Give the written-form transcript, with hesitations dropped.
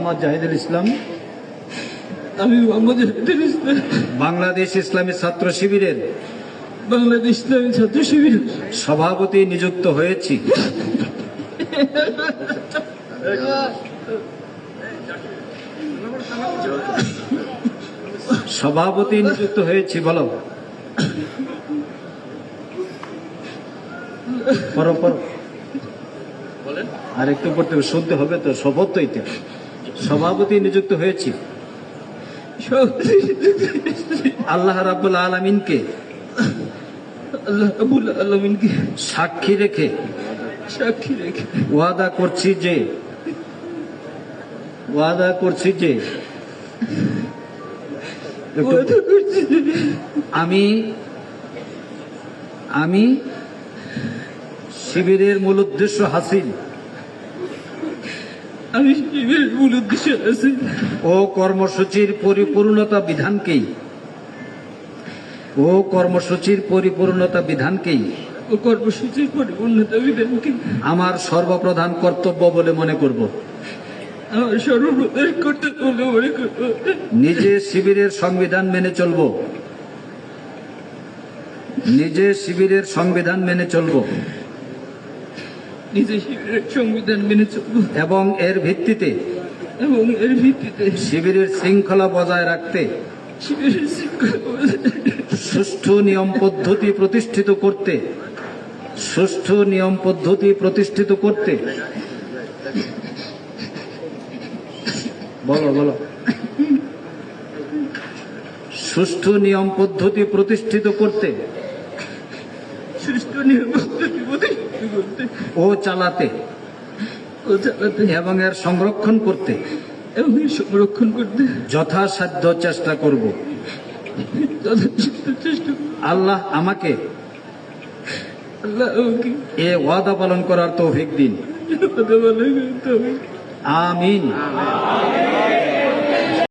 মোহাম্মদ জাহিদুল ইসলাম আমি মোহাম্মদ জাহিদুল ইসলাম বাংলাদেশ ইসলামী ছাত্র শিবিরের বাংলাদেশ ইসলামী ছাত্র শিবির সভাপতি নিযুক্ত হয়েছি। সভাপতি নিযুক্ত হয়েছি। বলো, পড়ো পড়ো। আর একটু পড়তে হবে, শুনতে হবে তো, শপথ তো এটা। সভাপতি নিযুক্ত হয়েছি আল্লাহ রাব্বুল আলামিনকে আল্লাহ রাব্বুল আলামিনকে সাক্ষী রেখে ওয়াদা করছি যে আমি শিবিরের মূল উদ্দেশ্য হাসিল ও কর্মসূচির পরিপূর্ণতা বিধানকেই আমার সর্বপ্রধান কর্তব্য বলে মনে করব। নিজে শিবিরের সংবিধান মেনে চলব এবং এর ভিত্তিতে শিবিরের শৃঙ্খলা বজায় রাখতে সুষ্ঠু নিয়ম পদ্ধতি প্রতিষ্ঠিত করতে বলো সুষ্ঠু নিয়ম পদ্ধতি প্রতিষ্ঠিত করতে ও চালাতে এবং এর সংরক্ষণ করতে যথাসাধ্য চেষ্টা করব। আল্লাহ আমাকে এ ওয়াদা পালন করার তৌফিক দিন। আমিন।